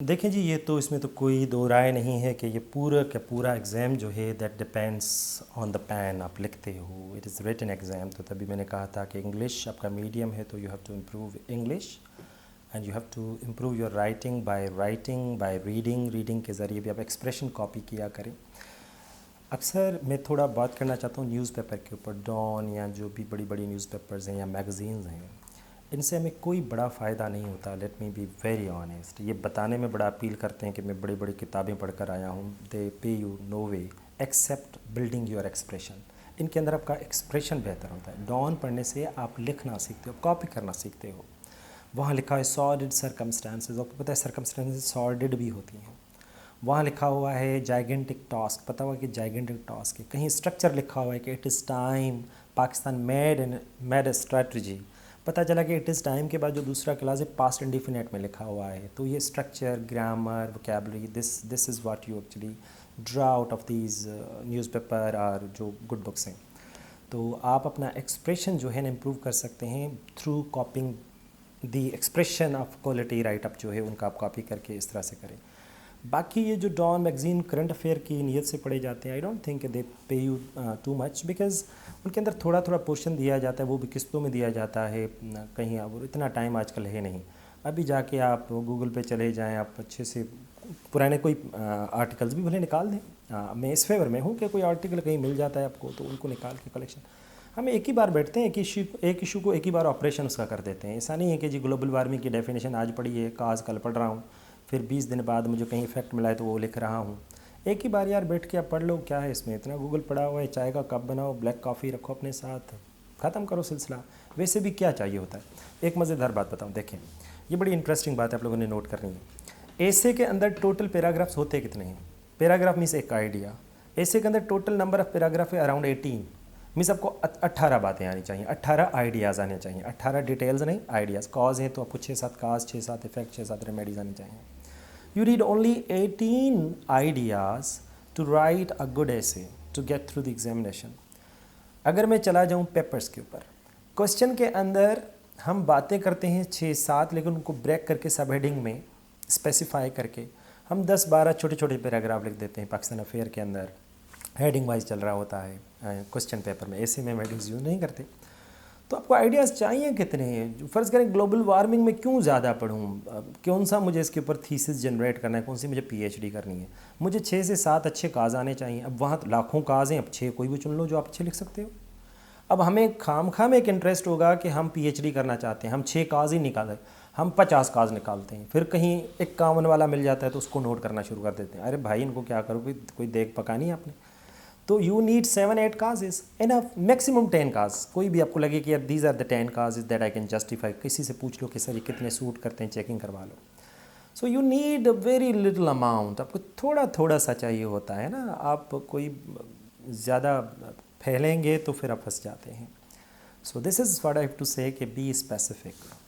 देखें जी, ये तो इसमें तो कोई दो राय नहीं है कि ये पूरा का पूरा एग्ज़ाम जो है that depends on the pen आप लिखते हो। It is written exam. तो तभी मैंने कहा था कि इंग्लिश आपका मीडियम है तो you have to improve English and you have to improve your writing by reading के ज़रिए भी आप एक्सप्रेशन कॉपी किया करें। अक्सर मैं थोड़ा बात करना चाहता हूँ न्यूज़पेपर के ऊपर। डॉन या जो भी बड़ी बड़ी न्यूज़पेपर्स हैं या मैगज़ीन्स हैं, इनसे हमें कोई बड़ा फ़ायदा नहीं होता। Let me be very honest. ये बताने में बड़ा अपील करते हैं कि मैं बड़ी बड़ी किताबें पढ़ कर आया हूँ। They pay you no way except building your expression. इनके अंदर आपका एक्सप्रेशन बेहतर होता है। डॉन पढ़ने से आप लिखना सीखते हो, कॉपी करना सीखते हो। वहाँ लिखा है सॉर्डिड सर्कमस्टांसेस, आपको पता है सर्कमस्टांसेस सॉर्डिड भी होती हैं। वहाँ लिखा हुआ है जाइगेंटिक टास्क, पता हुआ कि जाइगेंटिक टास्क है। कहीं स्ट्रक्चर लिखा हुआ है कि it is time Pakistan made strategy. पता चला कि इट इज़ टाइम के बाद जो दूसरा क्लास है पास्ट इंडिफिनिट में लिखा हुआ है। तो ये structure, grammar, vocabulary, this is what you actually draw out of these newspaper और जो गुड बुक्स हैं। तो आप अपना एक्सप्रेशन जो है ना इम्प्रूव कर सकते हैं through कॉपिंग the expression of quality right up जो है उनका आप कॉपी करके इस तरह से करें। बाकी ये जो डॉन मैगज़ीन करंट अफेयर की नीयत से पढ़े जाते हैं, I don't think they pay you too much, because उनके अंदर थोड़ा थोड़ा पोर्शन दिया जाता है, वो भी किस्तों में दिया जाता है। कहीं अब इतना टाइम आजकल है नहीं। अभी जाके आप गूगल पे चले जाएं, आप अच्छे से पुराने कोई आर्टिकल्स भी भले निकाल दें। मैं इस फेवर में हूँ कि कोई आर्टिकल कहीं मिल जाता है आपको तो उनको निकाल के कलेक्शन हम एक ही बार बैठते हैं, एक इशू को एक ही बार ऑपरेशन उसका कर देते हैं। ऐसा नहीं है कि जी ग्लोबल वार्मिंग की डेफिनेशन आज पढ़ी है, काज कल पढ़ रहा हूँ, फिर 20 दिन बाद मुझे कहीं इफेक्ट मिला है तो वो लिख रहा हूँ। एक ही बार यार बैठ के आप पढ़ लो, क्या है इसमें इतना। गूगल पड़ा हुआ है, चाय का कप बनाओ, ब्लैक कॉफ़ी रखो अपने साथ, ख़त्म करो सिलसिला। वैसे भी क्या चाहिए होता है। एक मज़ेदार बात बताऊँ, देखें ये बड़ी इंटरेस्टिंग बात है, आप लोगों ने नोट करनी है। ऐसे के अंदर टोटल पैराग्राफ्स होते कितने हैं? पैराग्राफ मीन्स एक आइडिया। ऐसे के अंदर टोटल नंबर ऑफ पैराग्राफ है अराउंड 18। मीन्स आपको 18 बातें आनी चाहिए, 18 आइडियाज़ आने चाहिए। 18 डिटेल्स नहीं, आइडियाज़। कॉज हैं तो आपको 6-7 काज, 6-7 इफेक्ट, 6-7 रेमेडीज़ आनी चाहिए। You need only 18 ideas to write a good essay to get through the examination. अगर मैं चला जाऊँ पेपर्स के ऊपर, क्वेश्चन के अंदर हम बातें करते हैं 6-7, लेकिन उनको ब्रेक करके सब हेडिंग में स्पेसिफाई करके हम 10-12 छोटे छोटे पैराग्राफ लिख देते हैं। पाकिस्तान अफेयर के अंदर हेडिंग वाइज चल रहा होता है क्वेश्चन पेपर में, ऐसे में हेडिंग्स यूज़ नहीं करते। तो आपको आइडियाज़ चाहिए कितने हैं? फ़र्ज़ करें ग्लोबल वार्मिंग में क्यों ज़्यादा पढ़ूँ, कौन सा मुझे इसके ऊपर थीसिस जनरेट करना है, कौन सी मुझे पीएचडी करनी है। मुझे 6 से 7 अच्छे काज आने चाहिए। अब वहाँ लाखों काज हैं, अब 6 कोई भी चुन लो जो आप अच्छे लिख सकते हो। अब हमें खाम एक इंटरेस्ट होगा कि हम पीएचडी करना चाहते हैं, हम 6 काज ही निकालें, हम 50 काज निकालते हैं। फिर कहीं 51 वाला मिल जाता है तो उसको नोट करना शुरू कर देते हैं। अरे भाई इनको क्या करो, कोई देख पका नहीं आपने। तो you need 7-8 causes enough, maximum 10 cause. कोई भी आपको लगे कि यार these are the 10 causes that I can justify, किसी से पूछ लो कि सर ये कितने सूट करते हैं, चेकिंग करवा लो। So you need a very little amount, आपको थोड़ा थोड़ा सा चाहिए होता है ना। आप कोई ज़्यादा फैलेंगे तो फिर आप फंस जाते हैं। So this is what I have to say कि बी स्पेसिफिक।